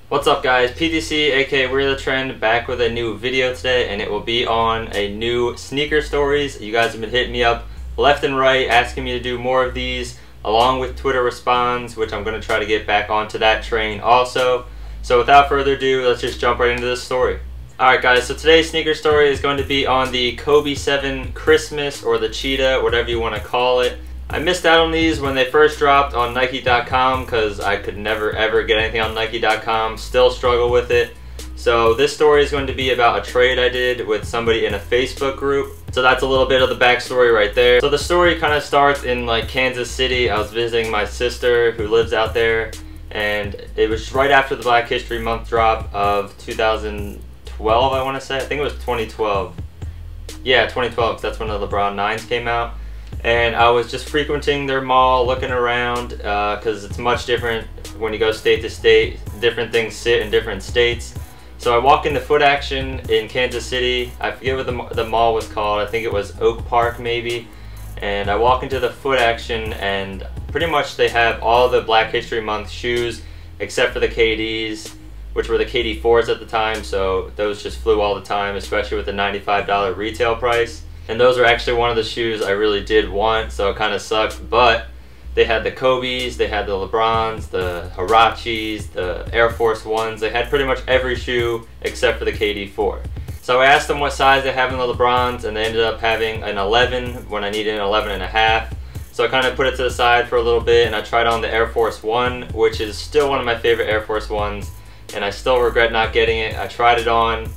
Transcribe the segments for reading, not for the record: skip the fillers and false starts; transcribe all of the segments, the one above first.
What's up guys, PTC aka WeAreTheTrend back with a new video today, and it will be on a new sneaker stories. You guys have been hitting me up left and right asking me to do more of these, along with Twitter responds, which I'm going to try to get back onto that train also. So without further ado, let's just jump right into this story. Alright guys, so today's sneaker story is going to be on the Kobe 7 Christmas, or the Cheetah, whatever you want to call it. I missed out on these when they first dropped on Nike.com because I could never ever get anything on Nike.com, still struggle with it. So this story is going to be about a trade I did with somebody in a Facebook group. So that's a little bit of the backstory right there. So the story kind of starts in like Kansas City. I was visiting my sister who lives out there, and it was right after the Black History Month drop of 2012, I want to say. I think it was 2012. Yeah, 2012, because that's when the LeBron 9s came out. And I was just frequenting their mall, looking around, because it's much different when you go state to state. Different things sit in different states. So I walk into Foot Action in Kansas City. I forget what the mall was called. I think it was Oak Park maybe. And I walk into the Foot Action, and pretty much they have all the Black History Month shoes except for the KDs, which were the KD4s at the time. So those just flew all the time, especially with the $95 retail price. And those are actually one of the shoes I really did want, so it kind of sucked. But they had the Kobe's, they had the LeBrons, the Huaraches, the Air Force Ones. They had pretty much every shoe except for the KD4. So I asked them what size they have in the LeBrons, and they ended up having an 11 when I needed an 11.5. So I kind of put it to the side for a little bit, and I tried on the Air Force One, which is still one of my favorite Air Force Ones, and I still regret not getting it. I tried it on,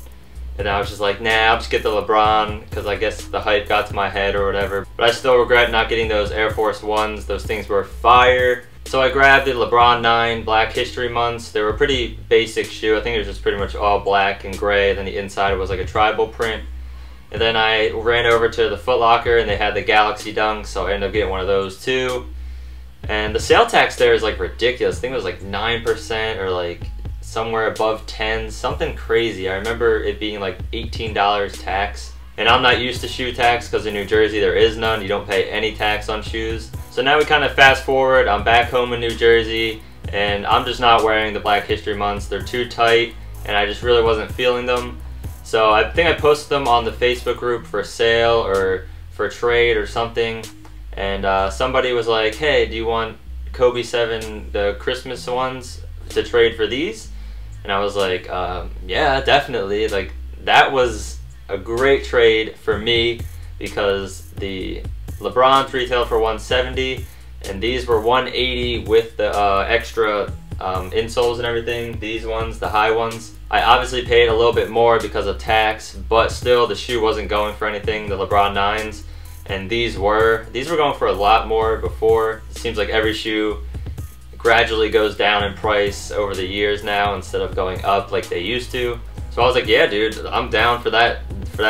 and I was just like, nah, I'll just get the LeBron, because I guess the hype got to my head or whatever. But I still regret not getting those Air Force Ones. Those things were fire. So I grabbed the LeBron 9 Black History Months. They were a pretty basic shoe. I think it was just pretty much all black and gray. Then the inside was like a tribal print. And then I ran over to the Foot Locker, and they had the Galaxy Dunks, so I ended up getting one of those too. And the sale tax there is like ridiculous. I think it was like 9% or like somewhere above 10, something crazy. I remember it being like $18 tax, and I'm not used to shoe tax because in New Jersey there is none. You don't pay any tax on shoes. So now we kind of fast forward. I'm back home in New Jersey, and I'm just not wearing the Black History Months. They're too tight, and I just really wasn't feeling them. So I think I posted them on the Facebook group for sale or for trade or something, and somebody was like, hey, do you want Kobe 7, the Christmas ones, to trade for these? And I was like, yeah, definitely. Like, that was a great trade for me because the LeBrons retailed for $170, and these were $180 with the extra insoles and everything. These ones, the high ones, I obviously paid a little bit more because of tax, but still the shoe wasn't going for anything, the LeBron 9s, and these were going for a lot more before. It seems like every shoe gradually goes down in price over the years now instead of going up like they used to. So I was like, yeah dude, I'm down for that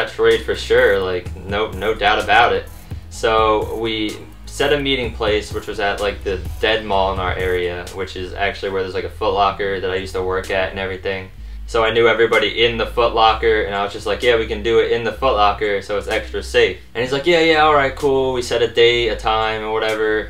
trade for sure, like no doubt about it. So we set a meeting place, which was at like the Dead Mall in our area, which is actually where there's like a Foot Locker that I used to work at and everything. So I knew everybody in the Foot Locker, and I was just like, yeah, we can do it in the Foot Locker so it's extra safe. And he's like, yeah, alright, cool. We set a date, a time, and whatever.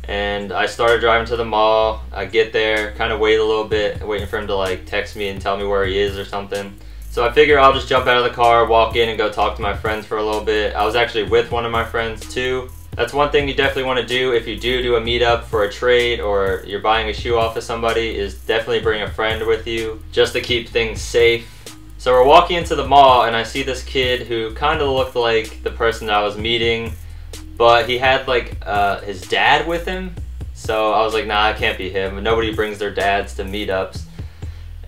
And I started driving to the mall. I get there, kind of wait a little bit, waiting for him to like text me and tell me where he is or something. So I figure I'll just jump out of the car, walk in, and go talk to my friends for a little bit. I was actually with one of my friends too. That's one thing you definitely want to do if you do a meetup for a trade or you're buying a shoe off of somebody, is definitely bring a friend with you just to keep things safe. So we're walking into the mall, and I see this kid who kind of looked like the person that I was meeting, but he had like his dad with him. So I was like, nah, it can't be him. Nobody brings their dads to meetups.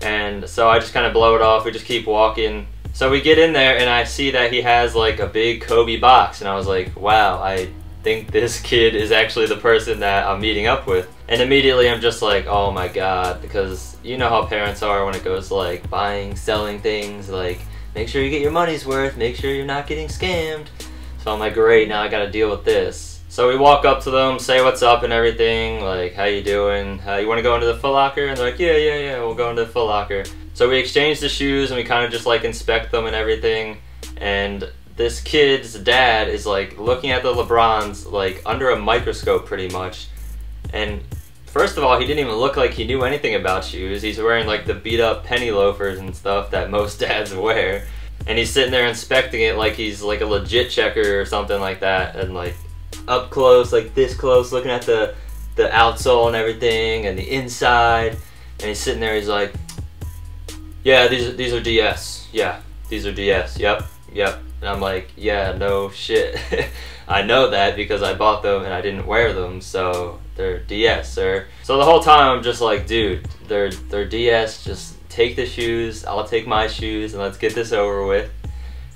And so I just kind of blow it off. We just keep walking. So we get in there, and I see that he has like a big Kobe box, and I was like, wow, I think this kid is actually the person that I'm meeting up with. And immediately I'm just like, oh my god, because you know how parents are when it goes to like buying, selling things, like make sure you get your money's worth, make sure you're not getting scammed. So I'm like, great, now I gotta deal with this. So we walk up to them, say what's up and everything, like, how you doing? You wanna go into the Foot Locker? And they're like, yeah, we'll go into the Foot Locker. So we exchange the shoes, and we kind of just like inspect them and everything. And this kid's dad is like looking at the LeBrons like under a microscope pretty much, and first of all, he didn't even look like he knew anything about shoes. He's wearing like the beat up penny loafers and stuff that most dads wear. And he's sitting there inspecting it like he's like a legit checker or something like that. And like up close, like this close, looking at the outsole and everything and the inside. And he's sitting there, he's like, yeah, these are DS. Yeah, these are DS. Yep. And I'm like, yeah, no shit. I know that because I bought them and I didn't wear them, so they're DS, sir. So the whole time I'm just like, dude, they're DS, just take the shoes, I'll take my shoes, and let's get this over with.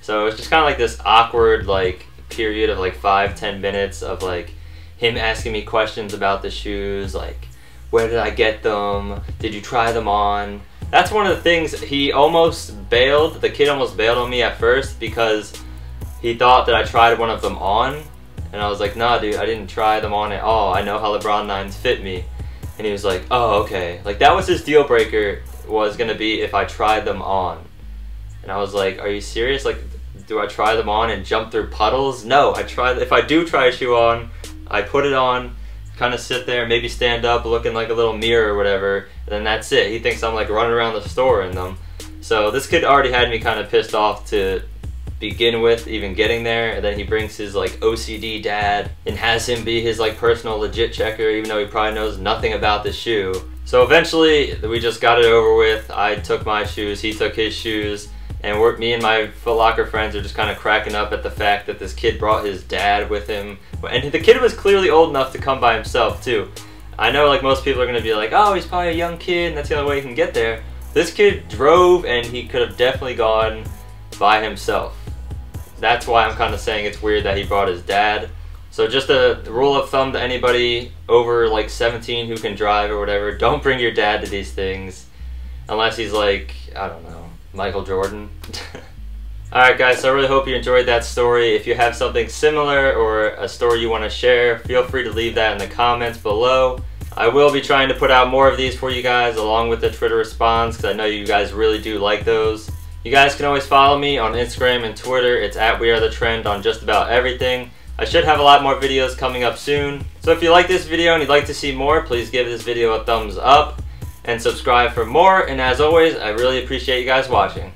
So it's just kind of like this awkward like period of like 5-10 minutes of like him asking me questions about the shoes, like, where did I get them? Did you try them on? That's one of the things, he almost bailed, the kid almost bailed on me at first because he thought that I tried one of them on. And I was like, nah dude, I didn't try them on at all. I know how LeBron 9s fit me. And he was like, oh okay. Like that was his deal breaker, was gonna be if I tried them on. And I was like, are you serious? Like, do I try them on and jump through puddles? No, if I do try a shoe on, I put it on, kind of sit there, maybe stand up looking like a little mirror or whatever, and then that's it. He thinks I'm like running around the store in them. So this kid already had me kind of pissed off to begin with, even getting there, and then he brings his like OCD dad and has him be his like personal legit checker, even though he probably knows nothing about the shoe. So eventually we just got it over with. I took my shoes, he took his shoes, and me and my Foot Locker friends are just kind of cracking up at the fact that this kid brought his dad with him. And the kid was clearly old enough to come by himself too. I know like most people are going to be like, oh, he's probably a young kid and that's the only way he can get there. This kid drove and he could have definitely gone by himself. That's why I'm kind of saying it's weird that he brought his dad. So just a rule of thumb to anybody over like 17 who can drive or whatever, don't bring your dad to these things unless he's like, I don't know, Michael Jordan. Alright guys, so I really hope you enjoyed that story. If you have something similar or a story you want to share, feel free to leave that in the comments below. I will be trying to put out more of these for you guys along with the Twitter response because I know you guys really do like those. You guys can always follow me on Instagram and Twitter. It's at WeAreTheTrend on just about everything. I should have a lot more videos coming up soon. So if you like this video and you'd like to see more, please give this video a thumbs up and subscribe for more. And as always, I really appreciate you guys watching.